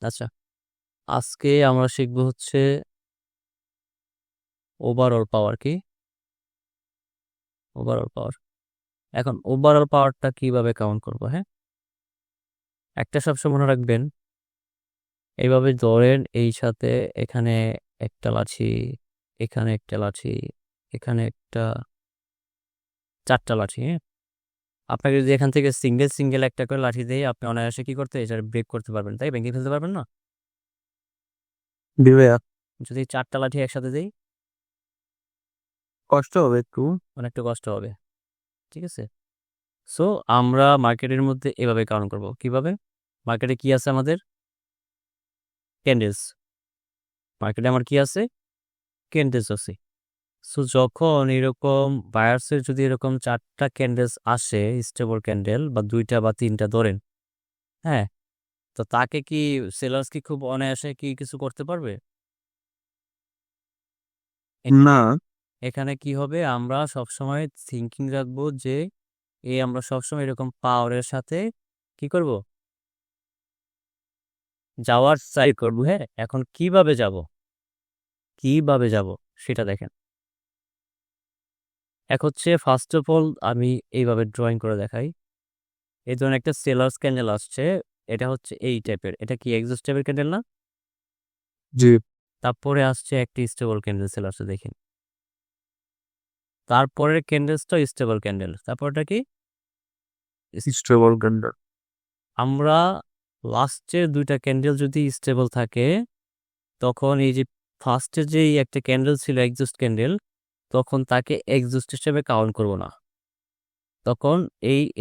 আচ্ছা, আজকে আমরা শিখবো হচ্ছে ওভারঅল পাওয়ার কি ওভারঅল পাওয়ার। এখন ওভারঅল পাওয়ারটা কিভাবে কাউন্ট করব? হ্যাঁ, একটা সবসময় মনে রাখবেন, এইভাবে ধরেন এই সাথে এখানে একটা লাঠি, এখানে একটা লাঠি, এখানে একটা, চারটা লাঠি। হ্যাঁ, আপনাকে যদি এখান থেকে সিঙ্গেল সিঙ্গেল একটা করে লাঠি দিয়ে আপনি অনায়াসে কি করতে এটা ব্রেক করতে পারবেন, তাই ভেঙে ফেলতে পারবেন না? দিবে যদি চারটা লাঠি একসাথে দেই কষ্ট হবে একটু। অনেকটা কষ্ট হবে। ঠিক আছে, সো আমরা মার্কেটের মধ্যে এভাবে কাউন্ট করব। কিভাবে? মার্কেটে কি আছে আমাদের? ক্যান্ডেলস। মার্কেটে আমার কি আছে? ক্যান্ডেলস আছে। সো যখন এরকম বায়ার্সের যদি এরকম চারটা ক্যান্ডেলস আসে, স্টেবল ক্যান্ডেল বা দুইটা বা তিনটা ধরেন, হ্যাঁ, তো তাকে কি সেলার্স কি খুব অনায়াসে কি কিছু করতে পারবে? না, এখানে কি হবে, আমরা সবসময় থিঙ্কিং রাখবো যে আমরা সবসময় এরকম পাওয়ারের সাথে কি করব, যাওয়ার ট্রাই করবো। হ্যাঁ, এখন কিভাবে যাব সেটা দেখেন। এক হচ্ছে ফার্স্ট অফ অল আমি এইভাবে ড্রয়িং করে দেখাই। এই ধরনের একটা সেলার্স ক্যান্ডেল আসছে, এটা হচ্ছে এই টাইপের, এটা কি এক্সস্ট টাইপের ক্যান্ডেল না? জি, তারপরে আসছে একটি স্টেবল ক্যান্ডেল সেলার্সে, দেখেন। তারপরের ক্যান্ডেলসটা স্টেবল ক্যান্ডেল, তারপরটা কি? Stable candle. আমরা লাস্টের দুইটা ক্যান্ডেল যদি স্টেবল থাকে, তখন এই যে ফার্স্টের যে একটা ক্যান্ডেল ছিল এক্সস্ট ক্যান্ডেল, তখন তাকে এক্সস্ট হিসেবে কাউন্ট করব না। তখন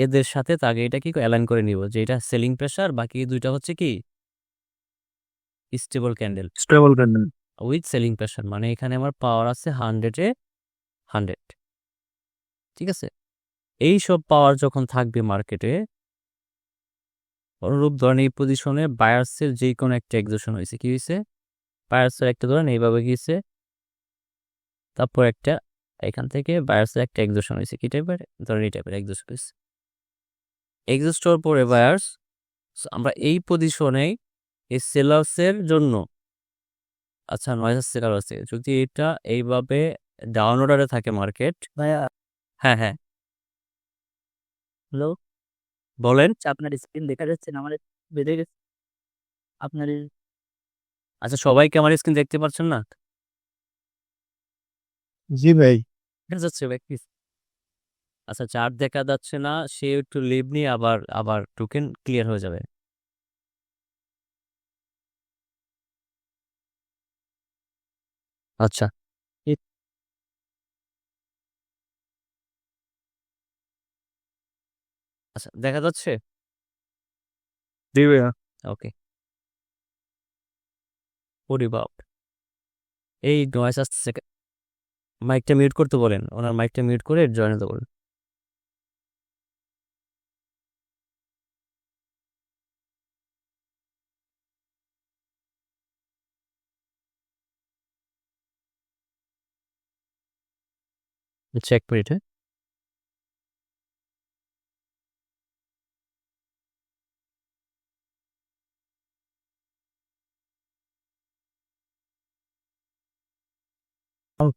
এদের সাথে তাকে এটা কি অ্যালাইন করে নিব যে এটা সেলিং প্রেসার, বাকি দুইটা হচ্ছে কি stable candle stable candle. With selling pressure. মানে এখানে আমার পাওয়ার আছে 100-এ 100। ঠিক আছে, এই সব পাওয়ার যখন থাকবে মার্কেটে, অনুরূপ ধরেন এই পজিশনে বায়ার্সের যে কোনো একটা এক্সেশন হয়েছে, কি হয়েছে, বায়ার্সের একটা ধরেন এইভাবে গিয়েছে, তারপর একটা এখান থেকে বায়ার্সের একটা এক্সেশন হয়েছে, কি টাইপের, ধরেন এই টাইপের এক্সেশন হয়েছে। এক্সস্ট হওয়ার পরে বায়ার্স, আমরা এই পজিশনে এই সেলার্সের জন্য, আচ্ছা নয়েজ আসছে কারো আছে, যদি এটা এইভাবে ডাউন অর্ডারে থাকে মার্কেট। ভাইয়া, হ্যাঁ হ্যাঁ, হ্যালো। বলেন। আচ্ছা, আপনার স্ক্রিন দেখা যাচ্ছে না? আমার বেঁধে গেছে আপনার আচ্ছা, সবাইকে আমার স্ক্রিন দেখতে পাচ্ছেন না? জি ভাই। দেখা যাচ্ছে ব্যক্তি? আচ্ছা, চার্ট দেখা যাচ্ছে না, সে একটু লিভ নিয়ে আবার আবার টোকেন ক্লিয়ার হয়ে যাবে। আচ্ছা, আচ্ছা দেখা যাচ্ছে। দিবে। ওকে, ওরে বাপ, এই নয়েজ আসতেছে। মাইকটা মিউট করতে বলেন, ওনার মাইকটা মিউট করে জয়েন হতে বলেন। চেক মিনিট, হ্যাঁ।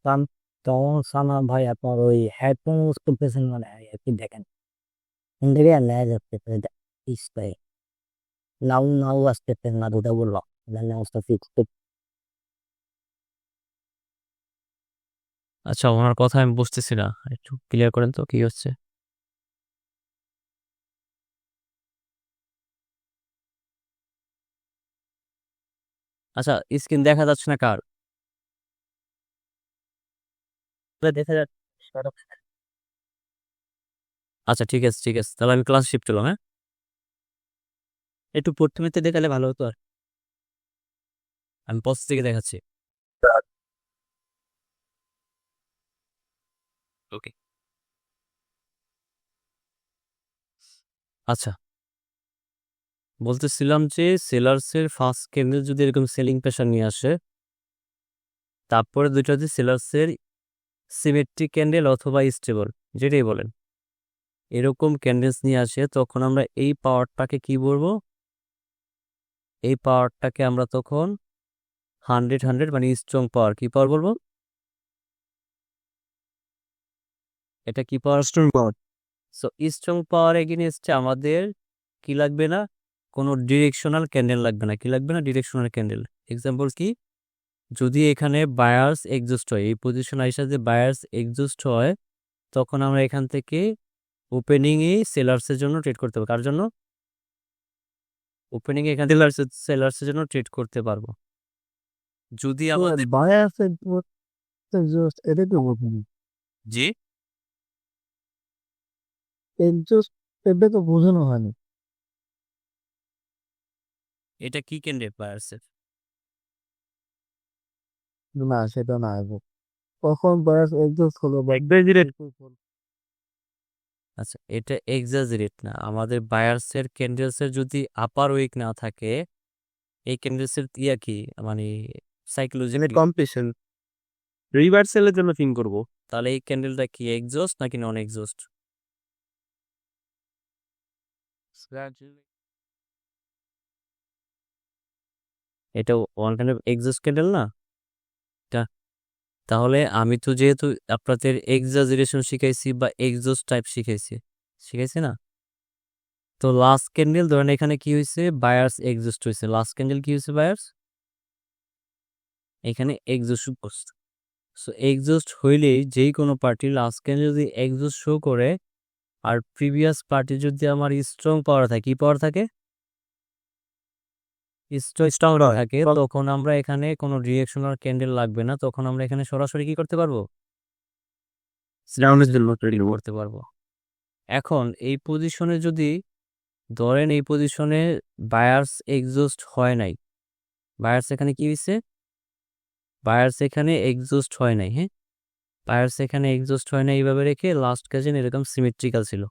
সান তখন সানা ভাই আপনার ওই হেডফোন ইউজ করতেছেন মানে আর কি দেখেন ইন্ডিয়া লেয়া যাচ্ছে ইসপাই নাও নাও আসতেছেন না দুটা বললো নাউসটা ফিক্স তো। আচ্ছা, ওনার কথা আমি বুঝতেছি না, একটু ক্লিয়ার করেন তো কি হচ্ছে। আচ্ছা, স্ক্রিন দেখা যাচ্ছে না কার? দেখা যাচ্ছে আচ্ছা ঠিক আছে ঠিক আছে, তাহলে আমি ক্লাস শিফট হলাম, হ্যাঁ। একটু প্রথমেতে দেখালে ভালো হতো আর আমি পজ থেকে দেখাচ্ছি। ওকে, আচ্ছা, বলতেছিলাম যে সেলার্সের ফার্স্ট ক্যান্ডেল যদি এরকম সেলিং প্রেশার নিয়ে আসে, তারপরে দুইটা যদি সেলার্সের সিমেট্রিক ক্যান্ডেল অথবা স্টেবল, যেটাই বলেন, এরকম ক্যান্ডেলস নিয়ে আসে, তখন আমরা এই পাওয়ারটাকে কি বলবো, এই পাওয়ারটাকে আমরা তখন 100 মানে স্ট্রং পাওয়ার। কি পাওয়ার বলবো? এটা কি পাওয়ার? স্ট্রং পাওয়ার। সো স্ট্রং পাওয়ার এগেইনস্টে আমাদের কি লাগবে না? কোনো ডিরেকশনাল ক্যান্ডেল লাগবে না। কি লাগবে না? Directional candle. এক্সাম্পল কি? যদি এখানে বায়ার্স এক্সজস্ট হয়, এই পজিশন আইসা যে বায়ার্স এক্সজস্ট হয়, তখন আমরা এখান থেকে ওপেনিংয়ে সেলার্সের জন্য ট্রেড করতে পারবো। কার জন্য? ওপেনিংয়ে এখান থেকে সেলার্সের জন্য ট্রেড করতে পারবো। যদি আমাদের বায়াসের জাস্ট এটা তো বলুন জি জাস্ট এটা তো বোঝানো হয়নি। এটা কি ক্যান্ডেল বায়ার্সের? না সেটা না কখন বায়াস এক্সস্ট হলো বা আচ্ছা, এটা এক্সাজারেট না। আমাদের বায়ার্সের ক্যান্ডেলসের যদি আপার উইক না থাকে, এই ক্যান্ডেলসের ইয়া কি মানে সাইকোলজি কম্পিটিশন রিভার্সালের জন্য থিঙ্ক করব। তাহলে এই ক্যান্ডেলটা কি এক্সজস্ট নাকি নন এক্সজস্ট? এটা one kind of exhaust candle না? তাহলে আমি তো যেহেতু আপনাদের এক্সাজারেশন শিখাইছি বা এক্সজস্ট টাইপ শিখাইছি না? তো লাস্ট ক্যান্ডেল ধরেন এখানে কি হয়েছে? বায়ার্স এক্সজস্ট হয়েছে। লাস্ট ক্যান্ডেল কি হয়েছে? বায়ার্স এখানে এক্সজস্ট করছে। সো এক্সজস্ট হইলেই যেই কোনো পার্টি লাস্ট ক্যান্ডেল যদি এক্সজস্ট শো করে, আর প্রিভিয়াস পার্টি যদি আমার স্ট্রং পাওয়ার থাকে, কি পাওয়ার থাকে? স্ট্রং থাকে, তখন আমরা এখানে কোনো ডিরেকশনাল ক্যান্ডেল লাগবে না। তখন আমরা এখানে সরাসরি কি করতে পারবো? রাউন্ডের জন্য ট্রেড করতে পারবো। এখন এই পজিশনে যদি ধরেন এই পজিশনে বায়ার্স এক্সজস্ট হয় নাই, বায়ার্স এখানে কি হয়েছে? বায়ার্স এখানে এক্সজস্ট হয় নাই। হ্যাঁ, বায়ার্স এখানে এক্সজস্ট হয় নাই, এইভাবে রেখে লাস্ট কাজে এরকম সিমেট্রিক্যাল ছিল,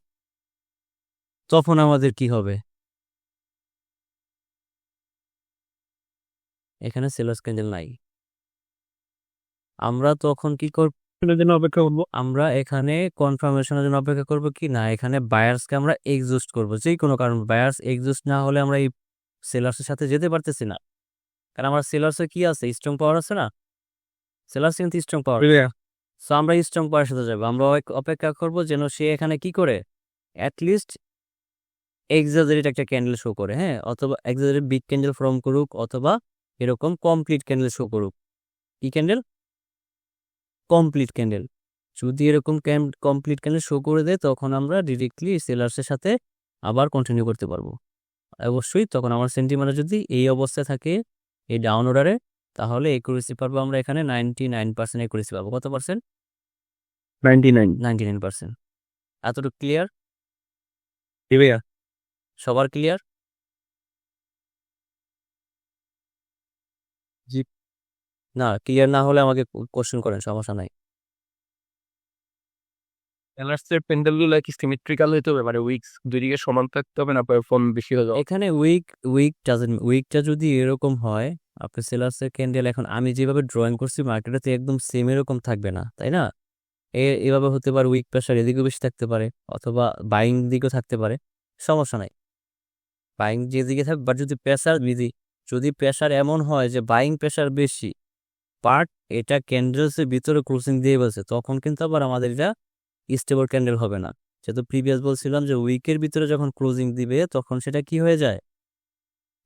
তখন আমাদের কি হবে? এখানে সেলার্স ক্যান্ডেল নাই। আমরা তখন কি করব? জন্য অপেক্ষা করবো। আমরা এখানে কনফার্মেশনের জন্য অপেক্ষা করব কি না, এখানে বায়ার্সকে আমরা এক্সজস্ট করব। যেই কোনো কারণ বায়ার্স এক্সজস্ট না হলে আমরা এই সেলার্সের সাথে যেতে পারতেছি না, কারণ আমার সেলার্সে কি আছে? স্ট্রং পাওয়ার আছে না? সেলার্স কিন্তু স্ট্রং পাওয়ার। সো আমরা স্ট্রং পাওয়ার সাথে যাবো। আমরা অপেক্ষা করব যেন সে এখানে কি করে, অ্যাটলিস্ট এক্সাজারেট একটা ক্যান্ডেল শো করে। হ্যাঁ, অথবা এক্সাজারেট বিগ ক্যান্ডেল ফর্ম করুক, অথবা এরকম কমপ্লিট ক্যান্ডেল শো করুক। কি ক্যান্ডেল? Complete candle. যদি এরকম কমপ্লিট ক্যান্ডেল শো করে দেয়, তখন আমরা ডিরেক্টলি সেলার্সের সাথে আবার কন্টিনিউ করতে পারবো। অবশ্যই তখন আমার সেন্টিমেন্ট যদি এই অবস্থায় থাকে, এই ডাউন অর্ডারে, তাহলে একুরেসি পারবো আমরা এখানে 99% একুরেসি পাবো। কত পার্সেন্ট? 99 99%। এতটুকু ক্লিয়ার? ভাইয়া সবার ক্লিয়ার? জি। না, ক্লিয়ার না হলে আমাকে কোশ্চেন করেন, সমস্যা নাই। সেলার্সের পেন্ডেলগুলো কি সিমেট্রিক্যাল হইতে হবে, মানে উইকস দুই দিকে সমান থাকতে হবে না পারফর্ম বেশি হয়ে যাবে? এখানে উইকটা যদি এরকম হয়, আপনি সেলার্সের ক্যান্ডেল এখন আমি যেভাবে ড্রয়িং করছি মার্কেটে একদম সেম এরকম থাকবে না, তাই না? এভাবে হতে পারে উইক প্রেশার এদিকেও বেশি থাকতে পারে, অথবা বাইং দিকেও থাকতে পারে, সমস্যা নাই। বাইং যেদিকে থাকবে, বাট যদি প্রেশার এমন হয় যে বাইং প্রেশার বেশি, বাট এটা ক্যান্ডেলসের ভিতরে ক্লোজিং দিয়ে বলছে, তখন কিন্তু আবার আমাদের এটা স্টেবল ক্যান্ডেল হবে না। যেহেতু প্রিভিয়াস বলছিলাম যে উইকের ভিতরে যখন ক্লোজিং দিবে, তখন সেটা কি হয়ে যায়?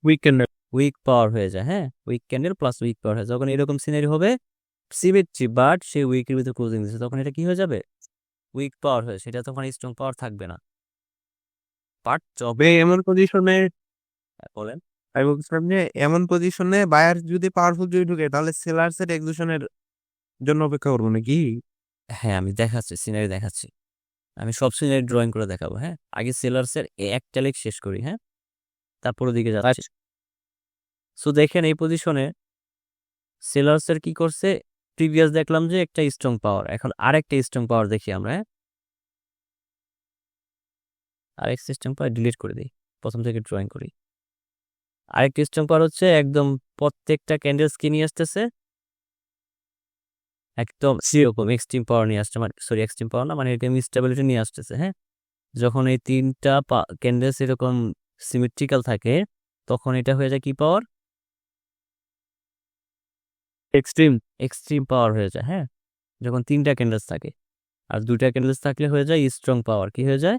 Week candle. উইক পাওয়ার হয়ে যায়। হ্যাঁ, উইক ক্যান্ডেল প্লাস উইক পাওয়ার হয়। যখন এরকম সিনারি হবে সিমেট্রি, বাট সেই উইকের ভিতরে ক্লোজিং দিচ্ছে, তখন এটা কি হয়ে যাবে? উইক পাওয়ার হয়ে, সেটা তখন স্ট্রং পাওয়ার থাকবে না। বাট তবে এমন পজিশনে বলেন, আমি বলছিলাম যে এমন পজিশনে বায়ার যদি পাওয়ারফুল যদি ঢুকে, তাহলে সেলার্সের এক্সিকিউশনের জন্য অপেক্ষা করবো নাকি? হ্যাঁ আমি দেখাচ্ছি, সিনারি দেখাচ্ছি। আমি সব সিনারি ড্রয়িং করে দেখাবো। হ্যাঁ, আগে সেলার্সের একটা লেগ শেষ করি। হ্যাঁ, তারপর ওদিকে যাচ্ছি। সো দেখেন এই পজিশনে সেলার্সের কি করছে? প্রিভিয়াস দেখলাম যে একটা স্ট্রং পাওয়ার, এখন আরেকটা স্ট্রং পাওয়ার দেখি আমরা। হ্যাঁ, আরেক সিস্টেম পাওয়ার ডিলিট করে দিই, প্রথম থেকে ড্রয়িং করি। আরেকটা স্ট্রং পাওয়ার হচ্ছে একদম প্রত্যেকটা ক্যান্ডেলসকে নিয়ে আসতেছে একদম সেরকম এক্সট্রিম পাওয়ার নিয়ে আসছে, মানে সরি এক্সট্রিম পাওয়ার না, মানে এরকম স্টেবিলিটি নিয়ে আসতেছে। হ্যাঁ, যখন এই তিনটা ক্যান্ডেলস এরকম সিমেট্রিক্যাল থাকে, তখন এটা হয়ে যায় কি পাওয়ার? এক্সট্রিম এক্সট্রিম পাওয়ার হয়ে যায়। হ্যাঁ, যখন 3টা ক্যান্ডেলস থাকে। আর 2টা ক্যান্ডেলস থাকলে হয়ে যায় স্ট্রং পাওয়ার। কি হয়ে যায়?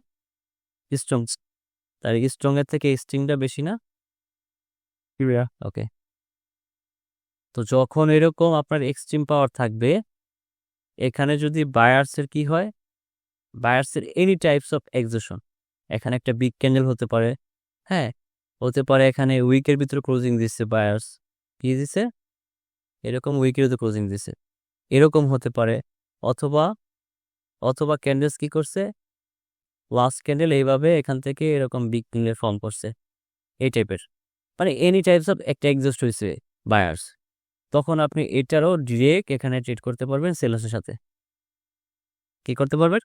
স্ট্রং। তার স্ট্রং এর থেকে এক্সট্রিমটা বেশি না? ওকে। তো যখন এরকম আপনার এক্সট্রিম পাওয়ার থাকবে, এখানে যদি বায়ার্সের কি হয়? বায়ার্সের এনি টাইপস অফ এক্সিশন। এখানে একটা বিগ ক্যান্ডেল হতে পারে, হ্যাঁ, হতে পারে এখানে উইকের ভিতরে ক্লোজিং দিচ্ছে বায়ার্স। কি দিছে? এরকম উইকের ভিতরে ক্লোজিং দিছে, এরকম হতে পারে। অথবা অথবা ক্যান্ডেলস কি করছে? লাস্ট ক্যান্ডেল এইভাবে এখান থেকে এরকম বিগ ক্যান্ডেল ফর্ম করছে, এই টাইপের। মানে এনি টাইপস অফ একটা এক্সিস্ট হয়েছে বায়ার্স। তখন আপনি এটারও ডিরেক্ট এখানে ট্রেড করতে পারবেন সেলার্সের সাথে। কি করতে পারবেন?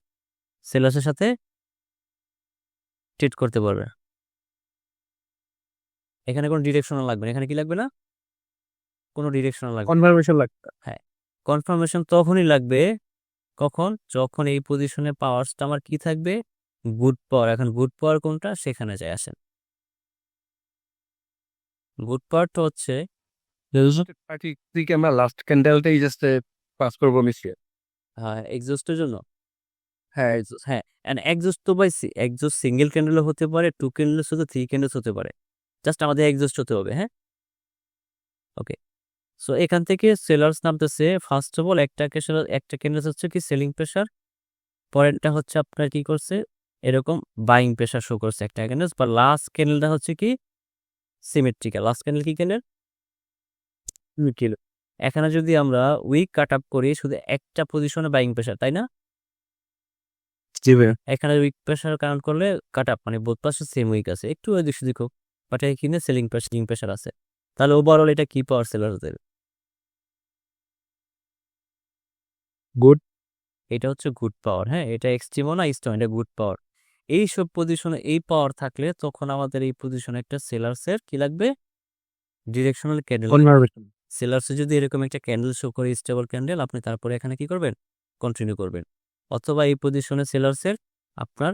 সেলার্সের সাথে ট্রেড করতে পারবেন। এখানে কোনো ডিরেকশনও লাগবে না। এখানে কি লাগবে না? কোনো ডিরেকশন লাগবে না। কনফার্মেশন লাগবে। হ্যাঁ, কনফার্মেশন তখনই লাগবে কখন? যখন এই পজিশনে পাওয়ারসটা আমার কি থাকবে? গুড পাওয়ার। এখন গুড পাওয়ার কোনটা? সেখানে যায় আসেন। গুড পাওয়ারটা হচ্ছে থেকে আমরা লাস্ট ক্যান্ডেলটাই জাস্ট পাস করবো মিশিয়ে। এক্সজস্টের জন্য। হ্যাঁ হ্যাঁ, অ্যান্ড এক্সজস্ট তো বাই এক্সজস্ট সিঙ্গেল ক্যান্ডেলও হতে পারে, 2 ক্যান্ডেলস হতে 3 ক্যান্ডেলস হতে পারে। জাস্ট আমাদের এক্সজস্ট হতে হবে। হ্যাঁ, ওকে। সো এখান থেকে সেলার্স নামতেছে। ফার্স্ট অফ অল একটা ক্যান্ডেল হচ্ছে কি সেলিং প্রেশার, পরেরটা হচ্ছে আপনার কি করছে? এরকম বাইং প্রেশার শো করছে একটা ক্যান্ডেল। বা লাস্ট ক্যান্ডেলটা হচ্ছে কি সিমেট্রিক্যাল। লাস্ট ক্যান্ডেল কি ক্যান্ডেল? সিমেট্রিক্যাল। এখানে যদি আমরা উইক কাট আপ করি শুধু একটা পজিশনে বাইং প্রেশার, তাই না? এখানে উইক প্রেশার কাউন্ট করলে কাট আপ মানে বোথ পাশে সেম উইক আছে, একটু এদিক সেদিক হোক, বাট এখানে সেলিং প্রেশার আছে। তাহলে ওভারঅল এটা কি পাওয়ার সেলারদের? গুড। এটা হচ্ছে গুড পাওয়ার। হ্যাঁ, এটা এক্সট্রিমও না স্ট্রং, এটা গুড পাওয়ার। এইসব পজিশনে এই পাওয়ার থাকলে তখন আমাদের এই পজিশনে একটা সেলার্সের কি লাগবে? Directional candle. কনফার্মেশন। সেলার্সে যদি এরকম একটা ক্যান্ডেল শো করে স্টেবল ক্যান্ডেল, আপনি তারপরে এখানে কি করবেন? কন্টিনিউ করবেন। অথবা এই পজিশনে সেলার্সের আপনার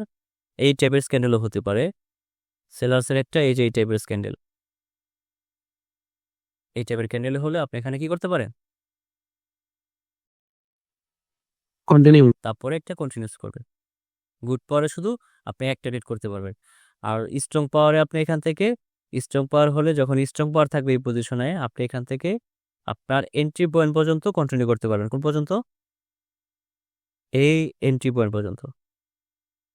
এই টাইপের ক্যান্ডেলও হতে পারে। সেলার্সের একটা এই যে এই টাইপের ক্যান্ডেল, এই টাইপের ক্যান্ডেল হলে আপনি এখানে কি করতে পারেন? কন্টিনিউ। তারপরে একটা কন্টিনিউস করবেন। গুড পাওয়ারে শুধু আপনি একটা রেট করতে পারবেন। আর স্ট্রং পাওয়ারে আপনি এখান থেকে স্ট্রং পাওয়ার হলে যখন স্ট্রং পাওয়ার থাকবে এই পজিশনে, আপনি এখান থেকে আপনার এন্ট্রি পয়েন্ট পর্যন্ত কন্টিনিউ করতে পারবেন। কোন পর্যন্ত? এই এন্ট্রি পয়েন্ট পর্যন্ত।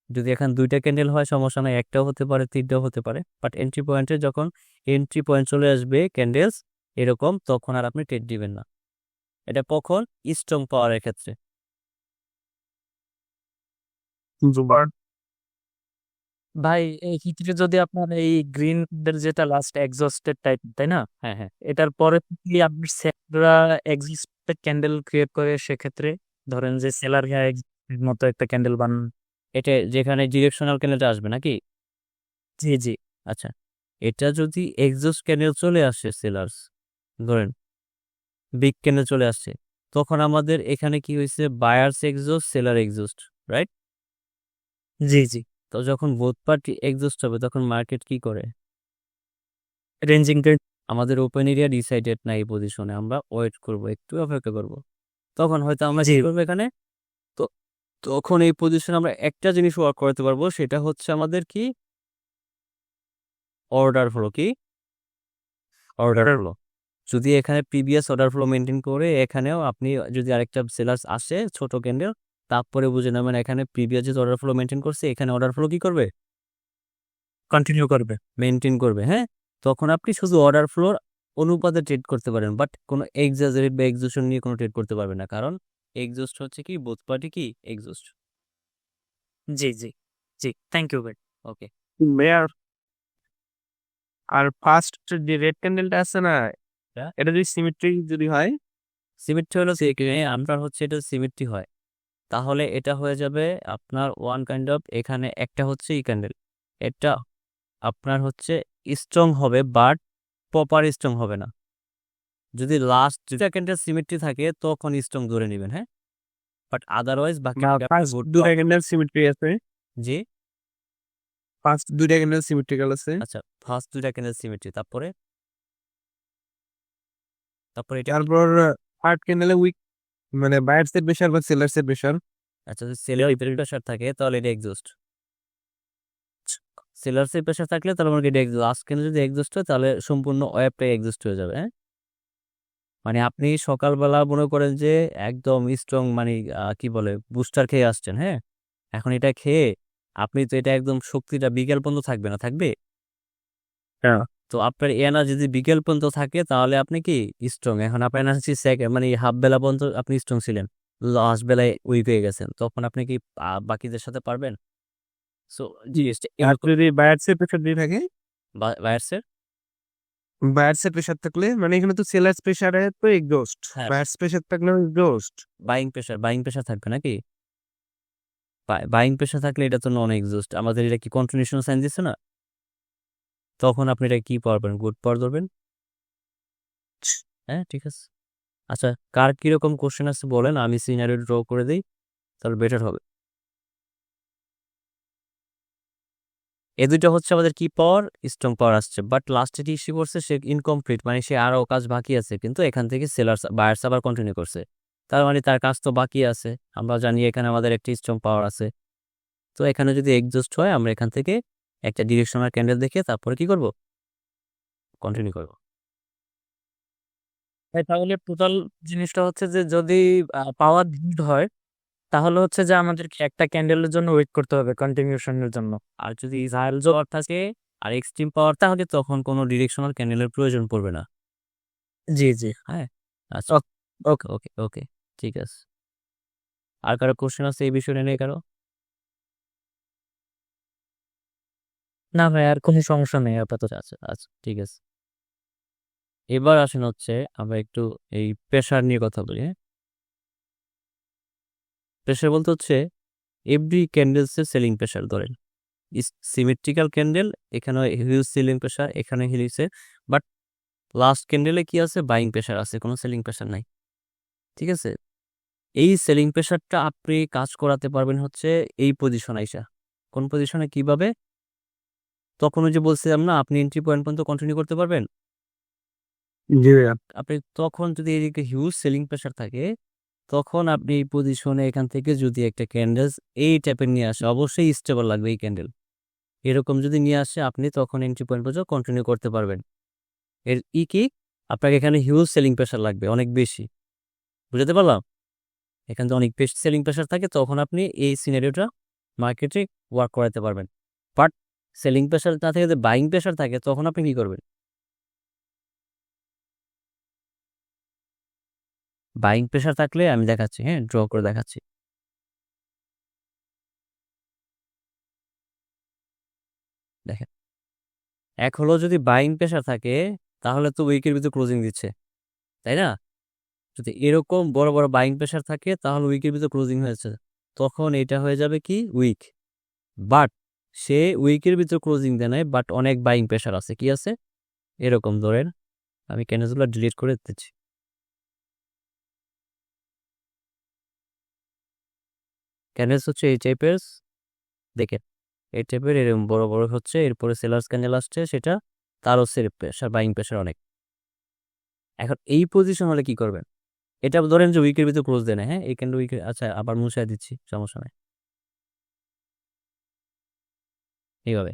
যদি এখানে 2টা ক্যান্ডেল হয় সমস্যা নাই, একটাও হতে পারে 3টাও হতে পারে, বাট এন্ট্রি পয়েন্টে যখন এন্ট্রি পয়েন্ট চলে আসবে ক্যান্ডেলস এরকম, তখন আর আপনি ট্রেড দিবেন না। এটা কখন? স্ট্রং পাওয়ারের ক্ষেত্রে। ভাই এই ক্ষেত্রে যদি আপনার এই গ্রিন যেটা লাস্ট এক্সস্টেড টাইপ, তাই না? হ্যাঁ হ্যাঁ, এটার পরে কি আপনার সেলরা এক্সিস্টেড ক্যান্ডেল ক্রিয়েট করে, সেক্ষেত্রে ধরেন যে সেলার মতো একটা ক্যান্ডেল বানান। এটা যেখানে ডিরেকশনাল ক্যান্ডেলটা আসবে নাকি? জি জি। আচ্ছা, এটা যদি এক্সজস্ট ক্যান্ডেল চলে আসে সেলার্স, ধরেন বিগ ক্যান্ডেল চলে আসছে, তখন আমাদের এখানে কি হয়েছে? Buyers exhaust, seller exhaust, right? জি জি। তো যখন বোথ পার্টি এক্সজস্ট হবে তখন মার্কেট কি করে? রেঞ্জিং আমাদের ওপেন এরিয়া ডিসাইডেড না এই পজিশনে, আমরা ওয়েট করব, একটু অপেক্ষা করব। তখন হয়তো আমরা জি। কি করবো এখানে? তো তখন এই পজিশনে আমরা একটা জিনিস ওয়ার্ক করতে পারবো, সেটা হচ্ছে আমাদের কি? Order flow. কি অর্ডার ফ্লো? যদি এখানে প্রিভিয়াস অর্ডার ফ্লো মেনটেন করে এখানেও আপনি যদি আরেকটা সেলার্স আসে ছোট ক্যান্ডেল, তারপরে বুঝে নেবেন এখানে প্রিভিয়াস যে অর্ডার ফ্লো মেনটেন করছে, এখানে অর্ডার ফ্লো কি করবে? কন্টিনিউ করবে। মেনটেন করবে। হ্যাঁ, তখন আপনি শুধু অর্ডার ফ্লোর অনুপাতে ট্রেড করতে পারেন, বাট কোনো এক্সাজারেট বা এক্সজস্ট নিয়ে কোনো ট্রেড করতে পারবেন না, কারণ এক্সজস্ট হচ্ছে কি বোথ পার্টি কি এক্সজস্ট। জি জি জি। থ্যাংক ইউ ভাই। ওকে। মেয়ার আর ফার্স্ট যে রেড ক্যান্ডেলটা আছে না, হ্যাঁ। এটা যদি সিমেট্রি যদি হয়, সিমেট্রি হলো আপনার হচ্ছে এটা সিমেট্রি হয়, তাহলে এটা হয়ে যাবে আপনার ওয়ান কাইন্ড অফ, এখানে একটা হচ্ছে ই ক্যান্ডেল, এটা আপনার হচ্ছে স্ট্রং হবে, বাট প্রপার স্ট্রং হবে না। যদি লাস্ট দুটা ক্যান্ডেল সিমেট্রি থাকে তখন স্ট্রং ধরে নেবেন। হ্যাঁ, বাট আদারওয়াইজ বাকি ফার্স্ট দুটা ক্যান্ডেল সিমেট্রি আছে, জি। ফার্স্ট দুটা ক্যান্ডেল সিমেট্রিক্যাল আছে। আচ্ছা, ফার্স্ট দুইটা ক্যান্ডেল সিমেট্রি, তারপরে তারপরে এটা তারপর থার্ড ক্যান্ডেলে উইক, মানে বায়ার্স এর প্রেশার বা সেলার্স এর প্রেশার। আচ্ছা যদি সেলের প্রেশার থাকে তাহলে এটা এক্সস্ট, সেলার্সের প্রেশার থাকলে তাহলে আমাকে এটা লাস্ট ক্যান্ডেল যদি এক্সস্ট হয় তাহলে সম্পূর্ণ ওয়েবটাই এক্সস্ট হয়ে যাবে। হ্যাঁ, মানে আপনি সকালবেলা মনে করেন যে একদম স্ট্রং মানে কি বলে বুস্টার খেয়ে আসছেন। হ্যাঁ, এখন এটা খেয়ে আপনি তো এটা একদম শক্তিটা বিকেল পর্যন্ত থাকবে না, থাকবে? হ্যাঁ। তো আপনার এনার্জি যদি বিকেল পর্যন্ত থাকে তাহলে আপনি কি স্ট্রং। এখন আপনার এনার্জি মানে হাফ বেলা পর্যন্ত আপনি স্ট্রং ছিলেন, লাস্ট বেলায় উইক হয়ে গেছেন, তখন আপনি কি বাকিদের সাথে পারবেন? সো জিনিসটা আর যদি বায়ার্স এর প্রেশার দিয়ে থাকে, বায়ার্সের বায়ার্স এর প্রেশার থাকলে মানে এখানে তো সেলার্স প্রেশারে তো এক্সস্ট, হ্যাঁ। বায়ার্স প্রেশার থাকলে এক্সস্ট। বাইং প্রেশার থাকবে নাকি? বাইং প্রেশার থাকলে এটা তো নন এক্সস্ট, আমাদের এটা কি কন্টিনিউশন সাইন দিচ্ছে না, তখন আপনি এটা কি পারবেন, গুড পাওয়ার ধরবেন। হ্যাঁ ঠিক আছে। আচ্ছা কার কিরকম কোশ্চেন আছে বলেন, আমি সিনারিও ড্র করে দিই তাহলে বেটার হবে। এ দুইটা হচ্ছে আমাদের কি পাওয়ার, স্ট্রং পাওয়ার আসছে, বাট লাস্টে যে ইস্যু করছে সে ইনকমপ্লিট, মানে সে আরও কাজ বাকি আছে, কিন্তু এখান থেকে সেলার্স বায়ার্স আবার কন্টিনিউ করছে, তার মানে তার কাজ তো বাকি আছে। আমরা জানি এখানে আমাদের একটি স্ট্রং পাওয়ার আছে, তো এখানে যদি এক্সস্ট হয় আমরা এখান থেকে একটা ডিরেকশনাল ক্যান্ডেল দেখে তারপরে কি করব, কন্টিনিউ করব। তাহলে টোটাল জিনিসটা হচ্ছে যে যদি পাওয়ার ভিড হয় তাহলে হচ্ছে যে আমাদেরকে একটা ক্যান্ডেলের জন্য ওয়েট করতে হবে কন্টিনিউশনের জন্য। আর যদি জাইল জোয়ার থাকে আর এক্সট্রিম পাওয়ার তাহলে তখন কোনো ডিরেকশনাল ক্যান্ডেলের প্রয়োজন পড়বে না। জি জি। হ্যাঁ আচ্ছা, ওকে ওকে ওকে ঠিক আছে। আর কারো কোশ্চেন আছে এই বিষয়ে নিয়ে কারো? না ভাই আর কোনো সমস্যা নেই আপাতত। আচ্ছা আচ্ছা ঠিক আছে। এবার আসেন হচ্ছে আমরা একটু এই প্রেশার নিয়ে কথা বলি। হ্যাঁ, প্রেশার বলতে হচ্ছে এভরি ক্যান্ডেলসের সেলিং প্রেশার ধরেন সিমেট্রিক্যাল ক্যান্ডেল, এখানে হিউজ সেলিং প্রেশার, এখানে হিলিছে, বাট লাস্ট ক্যান্ডেলে কি আছে, বাইং প্রেশার আছে, কোনো সেলিং প্রেশার নাই। ঠিক আছে, এই সেলিং প্রেশারটা আপনি কাজ করাতে পারবেন হচ্ছে এই পজিশন আইসা। কোন পজিশনে কিভাবে, তখন ওই যে বলছিলাম না আপনি এন্ট্রি পয়েন্ট পর্যন্ত কন্টিনিউ করতে পারবেন। জি ভাইয়া। আপনি তখন যদি এদিকে হিউজ সেলিং প্রেশার থাকে তখন আপনি এই পজিশনে এখান থেকে যদি একটা ক্যান্ডেল এই টাইপের নিয়ে আসে, অবশ্যই স্টেবল লাগবে এই ক্যান্ডেল, এরকম যদি নিয়ে আসে আপনি তখন এন্ট্রি পয়েন্ট পর্যন্ত কন্টিনিউ করতে পারবেন। এর কি আপনাকে এখানে হিউজ সেলিং প্রেশার লাগবে, অনেক বেশি, বুঝতে পারলাম? এখানে অনেক বেশি সেলিং প্রেশার থাকে তখন আপনি এই সিনারিওটা মার্কেটে ওয়ার্ক করাতে পারবেন। বাট সেলিং প্রেশার না থেকে যদি বাইং প্রেশার থাকে তখন আপনি কি করবেন? বাইং প্রেশার থাকলে আমি দেখাচ্ছি, হ্যাঁ ড্র করে দেখাচ্ছি। দেখেন, এক হলো যদি বাইং প্রেশার থাকে তাহলে তো উইকের ভিতরে ক্লোজিং দিচ্ছে, তাই না? যদি এরকম বড় বড় বাইং প্রেশার থাকে তাহলে উইকের ভিতরে ক্লোজিং হয়েছে, তখন এটা হয়ে যাবে কি উইক। বাট সে উইকের ভিতরে ক্লোজিং দেয় নাই, বাট অনেক বাইং প্রেশার আছে, কি আছে এরকম ধরেন, আমি ক্যান্ডেলসগুলো ডিলিট করে দিচ্ছি। ক্যান্ডেলস হচ্ছে এই টাইপের, দেখেন এই টাইপের এরকম বড় বড় হচ্ছে, এরপরে সেলার্স ক্যান্ডেল আসছে, সেটা তারও প্রেশার বাইং প্রেশার অনেক। এখন এই পজিশন হলে কি করবেন, এটা ধরেন যে উইকের ভিতরে ক্লোজ দেয় না, হ্যাঁ এই ক্যান্ডেল উইকে, আচ্ছা আবার মুছাই দিচ্ছি, সমস্যা নাই এইভাবে।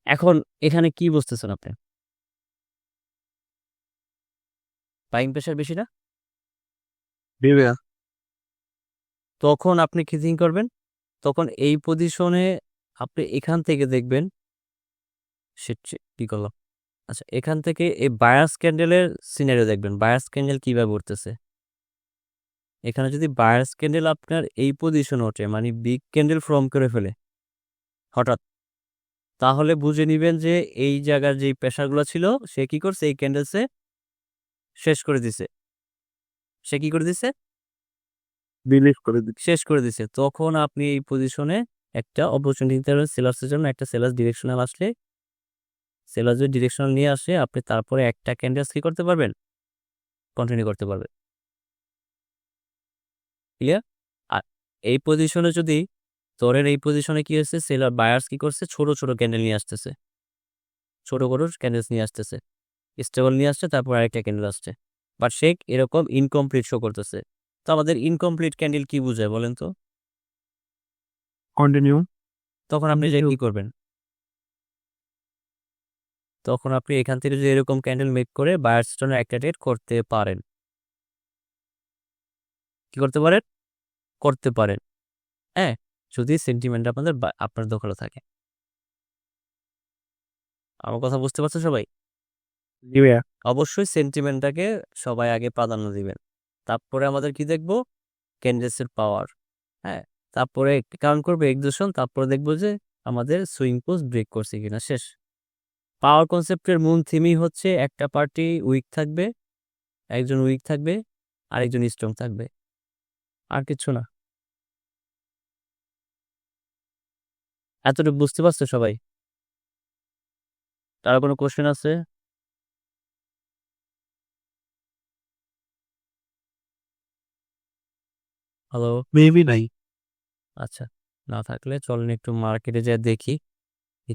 এখন এখানে কি বুঝতেছেন আপনি, বাইং প্রেশার বেশি না? জি ভাইয়া। তখন আপনি কি থিঙ্ক করবেন, তখন এই পজিশনে আপনি এখান থেকে দেখবেন কি করলাম, আচ্ছা এখান থেকে এই বায়ার্স ক্যান্ডেলের সিনারিও দেখবেন, বায়ার্স ক্যান্ডেল কিভাবে উঠতেছে। এখানে যদি বায়ার্স ক্যান্ডেল আপনার এই পজিশন ওঠে মানে বিগ ক্যান্ডেল ফর্ম করে ফেলে হঠাৎ, তাহলে বুঝে নিবেন যে এই জায়গার যে প্রেশারগুলো ছিল সে কি করছে, এই ক্যান্ডেলসে শেষ করে দিছে। সে কি করে দিছে, ডিলিট করে দিচ্ছি। শেষ করে দিছে। তখন আপনি এই পজিশনে একটা অপরচুনিটি নিতে পারবেন সেলার্সের জন্য, একটা সেলার্স ডিরেকশনাল আসলে, সেলার্স যদি ডিরেকশনাল নিয়ে আসে আপনি তারপরে একটা ক্যান্ডেলস কি করতে পারবেন, কন্টিনিউ করতে পারবেন। ক্লিয়ার? আর এই পজিশনে যদি ধরেন এই পজিশনে কি হয়েছে, সেলার বায়ার্স কি করছে, ছোট ছোট ক্যান্ডেল নিয়ে আসতেছে, ছোট ছোট ক্যান্ডেলস নিয়ে আসতেছে, স্টেবল নিয়ে আসছে, তারপর আরেকটা ক্যান্ডেল আসছে, বাট সে এরকম ইনকমপ্লিট শো করতেছে। তো আমাদের ইনকমপ্লিট ক্যান্ডেল কি বোঝায় বলেন তো? কন্টিনিউ। তখন আপনি যে কি করবেন? তখন আপনি এখান থেকে যদি এরকম ক্যান্ডেল মেক করে বায়ার্স জন্য একটা ট্রেড করতে পারেন। কি করতে পারেন? করতে পারেন, হ্যাঁ, যদি সেন্টিমেন্ট আপনার দখলে থাকে। আমার কথা বুঝতে পারছো সবাই? অবশ্যই সেন্টিমেন্টটাকে সবাই আগে প্রাধান্য দিবেন, তারপরে আমাদের কি দেখবো? ক্যান্ডেলসের পাওয়ার, হ্যাঁ, তারপরে কাউন্ট করবে এক্সিকিউশন, তারপরে দেখবো যে আমাদের সুইং পোস্ট ব্রেক করছে কিনা। শেষ। পাওয়ার কনসেপ্টের মূল থিমই হচ্ছে একটা পার্টি উইক থাকবে, একজন উইক থাকবে, আরেকজন স্ট্রং থাকবে, আর কিছু না। এতটুকু বুঝতে পারছো সবাই? তার কোনো কোশ্চেন আছে? হ্যালো? মেবি নাই। আচ্ছা, না থাকলে চলেন একটু মার্কেটে যা দেখি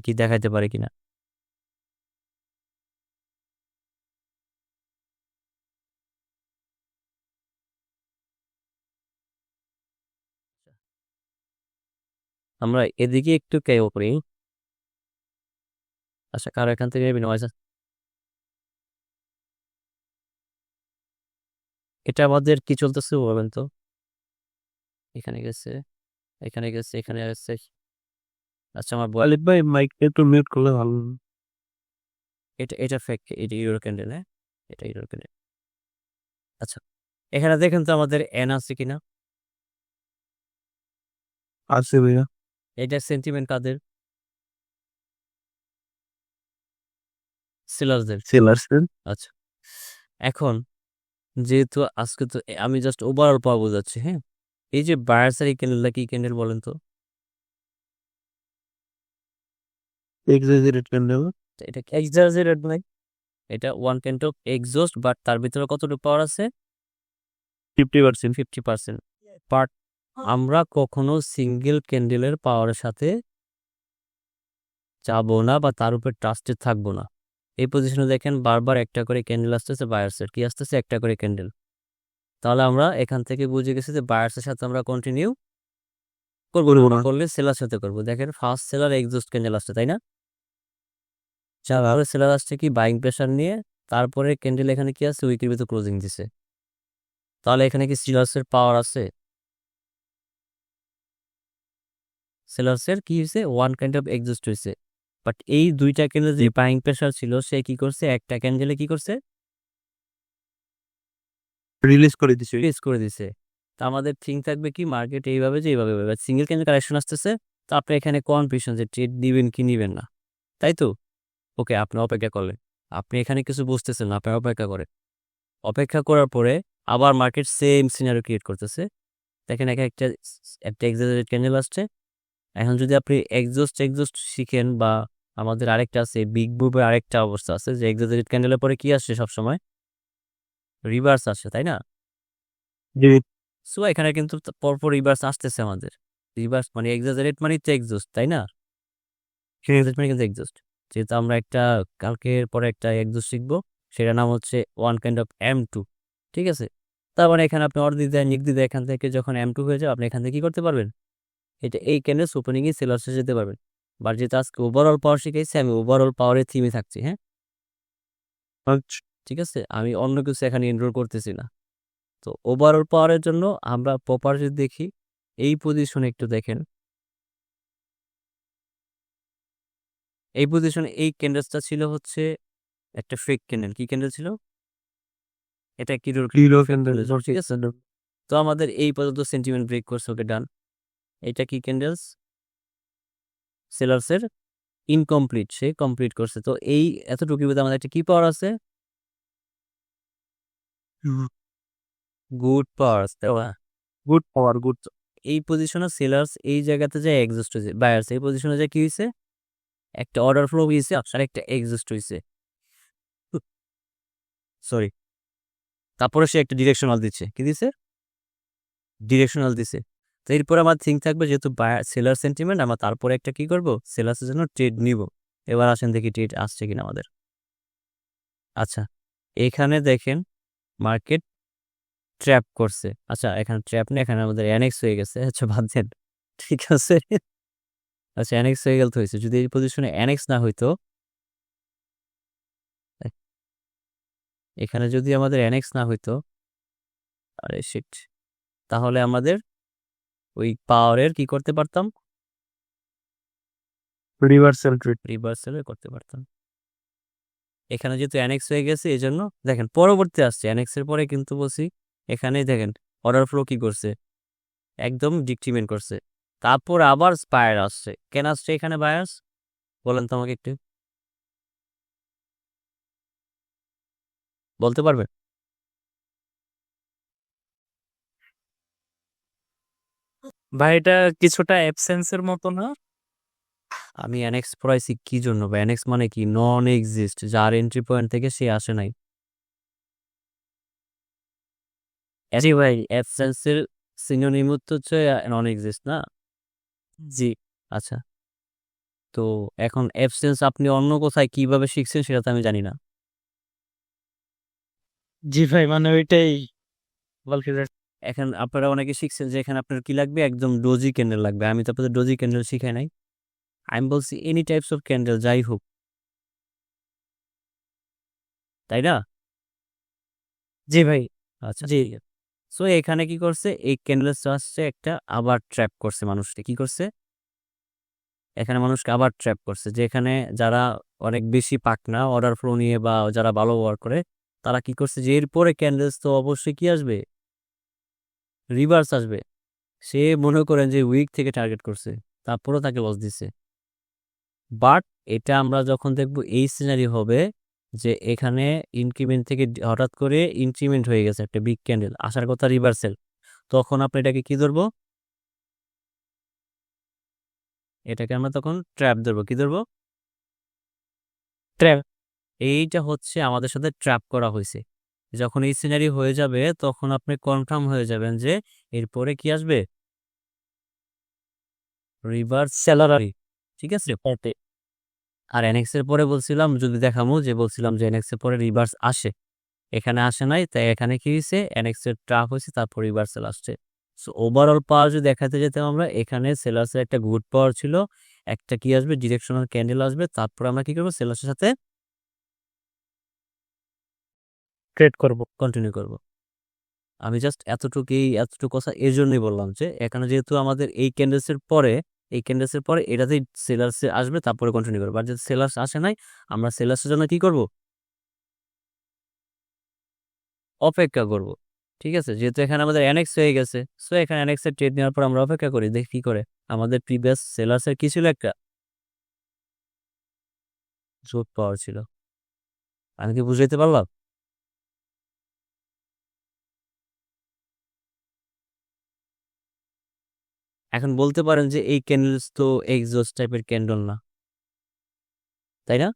কি দেখাইতে পারে কিনা। আমরা এদিকে একটু কেউ করি। আচ্ছা, কারো এখান থেকে বিনিময় আছে? এটা আমাদের কি চলতেছে বলেন তো? এখানে গেছে, এখানে গেছে, এখানে গেছে। আচ্ছা, আমার আলিফ ভাই মাইকটা একটু মিউট করলে ভালো। এটা এটা ফেক, এটা ইউরো ক্যান্ডেল, হ্যাঁ, এটা ইউরো ক্যান্ডেল। আচ্ছা, এখানে দেখেন তো আমাদের এন আছে কিনা। আছে ভাইয়া। এটা সেন্টিমেন্ট কাদের? সেলারদের। সেলার্সের। আচ্ছা, এখন যেহেতু আজকে তো আমি জাস্ট ওভারঅল পাওয়া বোঝাচ্ছি, হ্যাঁ, এই যে বায়ার্সের এই ক্যান্ডেলটা কি ক্যান্ডেল বলেন তো? Exaggerate candle. এটা এক্সাজারেট নয়, এটা one kind of exhaust, but তার ভিতরে কতটুকু পাওয়ার আছে? 50%। 50%। বাট আমরা কখনো সিঙ্গেল ক্যান্ডেলের পাওয়ারের সাথে যাবো না বা তার উপর ট্রাস্টেড থাকবো না। এই পজিশনে দেখেন বারবার একটা করে ক্যান্ডেল আসতেছে, বায়ার্সের কি আসতেছে? একটা করে ক্যান্ডেল। তাহলে আমরা এখান থেকে বুঝে গেছি যে বায়ার্সের সাথে আমরা কন্টিনিউ করবো না, করলে সেলার সাথে করবো। দেখেন ফার্স্ট সেলার এক্সস্ট ক্যান্ডেল আসছে, তাই না? তারপরে সেলার আসছে কি বাইং প্রেশার নিয়ে, তারপরে ক্যান্ডেল এখানে কি আছে? উইকের ভিতর ক্লোজিং দিছে। তাহলে এখানে কি সেলার্সের পাওয়ার আছে? সেলার্সের কি হয়েছে? ওয়ান কাইন্ড অফ এক্সস্ট হয়েছে। বাট এই দুইটা ক্যান্ডেল যে বাইং প্রেশার ছিল, সে কি করছে? একটা ক্যান্ডেলে কি করছে? রিলিজ করে দিছে। রিলিজ করে দিছে। তা আমাদের থিঙ্ক থাকবে কি মার্কেট এইভাবে যে এইভাবে সিঙ্গেল ক্যান্ডেল কারেকশন আসতেছে, তো আপনি এখানে কনফিউশন যে ট্রেড নিবেন কি নিবেন না, তাই তো? ওকে, আপনি অপেক্ষা করলেন, আপনি এখানে কিছু বুঝতেছেন না, আপনি অপেক্ষা করেন। অপেক্ষা করার পরে আবার মার্কেট সেম সিনারিও ক্রিয়েট করতেছে। দেখেন একটা একটা এক্সাজারেট ক্যান্ডেল আসছে। এখন যদি আপনি এক্সস্ট শিখেন, বা আমাদের আরেকটা আছে বিগ বুবের আরেকটা অবস্থা আছে যে এক্সাজারেট ক্যান্ডেলের পরে কি আসছে সবসময়? রিভার্স আসছে, তাই না? জি। সো এখানে কিন্তু পরপর রিভার্স আসতেছে আমাদের। রিভার্স মানে এক্সাজারেট মানে তো এক্সস্ট, তাই না? এক্সাজারেট মানে কিন্তু এক্সস্ট। যেহেতু আমরা একটা কালকের পরে একটা এক্সস্ট শিখবো, সেটার নাম হচ্ছে ওয়ান কাইন্ড অফ M2, ঠিক আছে? তার মানে এখানে আপনি অর্ডার দিতে নিক দিতে এখান থেকে যখন M2 হয়ে যায়, আপনি এখান থেকে কি করতে পারবেন? এটা এই ক্যান্ডেলস ওপেনিংয়ে সেলার্সে যেতে পারবেন। বাট যেহেতু আজকে ওভারঅল পাওয়ার শিখেছি, আমি ওভারঅল পাওয়ারের থিমে থাকছি, হ্যাঁ, আচ্ছা। ঠিক আছে? আমি অন্য কিছু এখানে এনরোল করতেছি না। তো ওভারঅল পাওয়ারের জন্য আমরা প্রপার যদি দেখি, এই পজিশনে একটু দেখেন, এই পজিশনে এই ক্যান্ডেলসটা ছিল হচ্ছে একটা ফেক ক্যান্ডেল। কি ক্যান্ডেল ছিল? এটা কি হিরো ক্যান্ডেল। ঠিক আছে? তো আমাদের এই পর্যন্ত সেন্টিমেন্ট ব্রেক করছে, ওকে ডান। এটা কি ক্যান্ডেলস? সেলার্সের ইনকমপ্লিট, সে কমপ্লিট করছে। তো এই এতটুকু মধ্যে আমাদের একটা কি পাওয়ার আছে? গুড পাওয়ার আছে। গুড পাওয়ার, গুড। এই পজিশনে সেলার্স এই জায়গাতে যায় এক্সস্ট হয়েছে, বায়ার্স এই পজিশনে যায় কি হয়েছে? একটা অর্ডার ফ্লো হয়েছে আর একটা এক্সস্ট হয়েছে, সরি। তারপরে সে একটা ডিরেকশনাল দিচ্ছে, কি দিছে? ডিরেকশনাল দিছে। তো এরপর আমার থিঙ্ক থাকবে যেহেতু সেলার সেন্টিমেন্ট, আমরা তারপরে একটা কি করব? সেলার্সের জন্য ট্রেড নিব। এবার আসেন দেখি ট্রেড আসছে কিনা আমাদের। আচ্ছা, এখানে দেখেন মার্কেট ট্র্যাপ করছে। আচ্ছা, এখানে ট্র্যাপ নেই, এখানে আমাদের এনএক্স হয়ে গেছে। আচ্ছা, বাদ দেন, ঠিক আছে। আচ্ছা, এনএক্স হয়ে গেল তো হয়েছে। যদি এই পজিশনে এনএক্স না হইতো, এখানে যদি আমাদের এনএক্স না হইতো, আরে শিট, তাহলে আমাদের ওই পাওয়ারের কি করতে পারতাম, রিভার্সাল ট্রেড। রিভার্সালে করতে পারতাম। এখানে যেহেতু এনএক্স হয়ে গেছে এই জন্য দেখেন পরবর্তী আসছে এনএক্স এর পরে, কিন্তু বলছি এখানেই দেখেন অর্ডার ফ্লো কি করছে, একদম ডিক্রিমেন্ট করছে। তারপর আবার বায়ার আসছে। কেন আসছে এখানে বায়ার্স, বলেন তো আমাকে একটু বলতে পারবেন? ভাই এটা কিছুটা অ্যাবসেন্সের মতো না? আমি এনএক্স পড়াইছি কি জন্য, বা এনএক্স মানে কি, নন এক্সিস্ট, যার এন্ট্রি পয়েন্ট থেকে সে আসে নাই। জি ভাই। অ্যাবসেন্সের সিনোনিম হচ্ছে নন এক্সিস্ট না? জি আচ্ছা, তো এখন অ্যাবসেন্স আপনি অন্য কোথায় কিভাবে শিখছেন সেটা তো আমি জানি না। জি ভাই, মানে ওইটাই বলতে এখন আপনারা অনেকে শিখছেন যে এখানে আপনার কি লাগবে, একদম ডোজি ক্যান্ডেল লাগবে। আমি তো আপনাদের ডোজি ক্যান্ডেল শিখাই নাই, আমি বলছি এনি টাইপস অফ ক্যান্ডেল যাই হোক, তাই না? জি ভাই। আচ্ছা, জি ঠিক আছে। সো এখানে কি করছে, এই ক্যান্ডেল আসছে একটা, আবার ট্র্যাপ করছে মানুষকে। কি করছে, এখানে মানুষকে আবার ট্র্যাপ করছে, যে এখানে যারা অনেক বেশি পাকনা অর্ডার ফ্লো নিয়ে বা যারা ভালো ওয়ার্ক করে, তারা কি করছে যে এরপরে ক্যান্ডেলস তো অবশ্যই কি আসবে, রিভার্স আসবে। সে মনে করেন যে উইক থেকে টার্গেট করছে, তারপরেও তাকে লস দিচ্ছে। বাট এটা আমরা যখন দেখব এই সিনারি হবে যে এখানে ইনক্রিমেন্ট থেকে হঠাৎ করে ইনক্রিমেন্ট হয়ে গেছে, একটা বিগ ক্যান্ডেল আসার কথা রিভার্সেল, তখন আপনি এটাকে কি ধরবো, এটাকে আমরা তখন ট্র্যাপ ধরবো। কি ধরবো, ট্র্যাপ। এইটা হচ্ছে আমাদের সাথে ট্র্যাপ করা হয়েছে। যখন এই সিনারি হয়ে যাবে তখন আপনি কনফার্ম হয়ে যাবেন যে এরপরে কি আসবে, রিভার্স স্যালারি, ঠিক আছে। আর এনএক্স এর পরে বলছিলাম যদি দেখামু, যে বলছিলাম যে এনএক্স এর পরে রিভার্স আসে, এখানে আসে নাই, তাই এখানে কি হয়েছে, এনএক্স এর ট্রাপ হয়েছে, তারপর রিভার্সাল আসছে। সো ওভারঅল পাওয়ার যদি দেখাতে যেতাম আমরা, এখানে সেলার্সের একটা গুড পাওয়ার ছিল, একটা কি আসবে, ডিরেকশনাল ক্যান্ডেল আসবে, তারপর আমরা কি করবো, সেলার্সের সাথে ট্রেড করব। কন্টিনিউ করব। আমি জাস্ট এতটুকু কথা এর জন্যই বললাম যে এখানে যেহেতু আমাদের এই ক্যান্ডেলসের পরে, এই ক্যান্ডেলসের পরে এটাতেই সেলার্সে আসবে, তারপরে কন্টিনিউ করবো। আর যদি সেলার্স আসে নাই, আমরা সেলার্সের জন্য কি করব, অপেক্ষা করব। ঠিক আছে, যেহেতু এখানে আমাদের এনএক্স হয়ে গেছে, সো এখানে এনএক্স এর ট্রেড নেওয়ার পর আমরা অপেক্ষা করি, দেখি কি করে। আমাদের প্রিভিয়াস সেলার্সের কি ছিল, একটা জোট পাওয়ার ছিল। আমি কি বুঝাইতে পারলাম? এখন বলতে পারেন যে এই ক্যান্ডেলস তো এক্সস্ট টাইপের ক্যান্ডেল না, তাই না?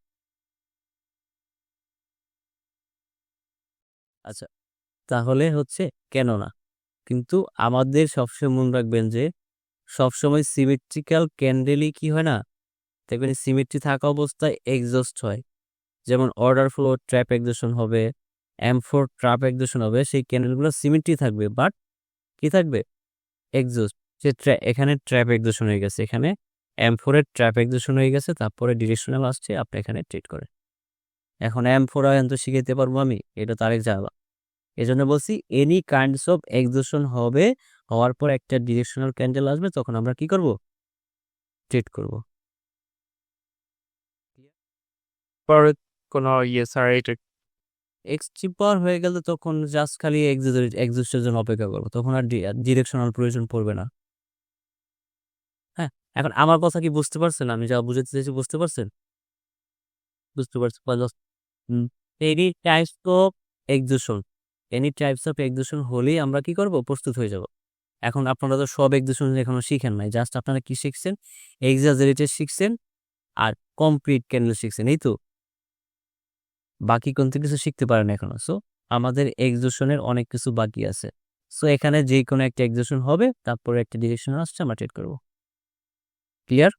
আচ্ছা, তাহলে হচ্ছে কেন না, কিন্তু আমাদের সবসময় মনে রাখবেন যে সবসময় সিমেট্রিক্যাল ক্যান্ডেলই কি হয় না, দেখবেন সিমেট্রি থাকা অবস্থায় এক্সস্ট হয়। যেমন অর্ডার ফ্লো ট্র্যাপ এক্সেশন হবে, M4 ট্র্যাপ এক্সেশন হবে, সেই ক্যান্ডেলগুলো সিমেট্রি থাকবে, বাট কি থাকবে, এক্সস্ট। যে এখানে ট্র্যাপ এক্সেশন হয়ে গেছে, এখানে M4 এর ট্র্যাপ এক্সেশন হয়ে গেছে, তারপরে ডিরেকশনাল আসছে, আপনি এখানে ট্রেড করেন। এখন M4 তো শিখাইতে পারবো আমি, এটা তো আরেক জায়গা। এই জন্য বলছি এনি কাইন্ডস অফ এক্সেশন হবে, হওয়ার পর একটা ডিরেকশনাল ক্যান্ডেল আসবে, তখন আমরা কি করব, ট্রেড করব। পরে কোনো এক্সট্রিম পাওয়ার হয়ে গেলে তখন জাস্ট খালি এক্সিস্টের জন্য অপেক্ষা করবো, তখন আর ডিরেকশনাল প্রয়োজন পড়বে না। হ্যাঁ, এখন আমার কথা কি বুঝতে পারছেন, আমি যা বুঝাতে চাইছি বুঝতে পারছেন? বুঝতে পারছেন? Any types of excision, any types of excision হলেই আমরা কি করব, প্রস্তুত হয়ে যাব। এখন আপনারা তো সব এক্সিশন এখনো শিখেন নাই, জাস্ট আপনারা কি শিখছেন, এক্সাজারেটেড শিখছেন আর কমপ্লিট ক্যান্ডেল শিখছেন, এই তো। বাকি কোনো কিছু শিখতে পারেন এখনো। সো আমাদের এক্সিশনের অনেক কিছু বাকি আছে। সো এখানে যে কোনো একটা এক্সিশন হবে, তারপরে একটা ডিরেকশন আসছে, আমরা ট্রেড করব। ক্লিয়ার?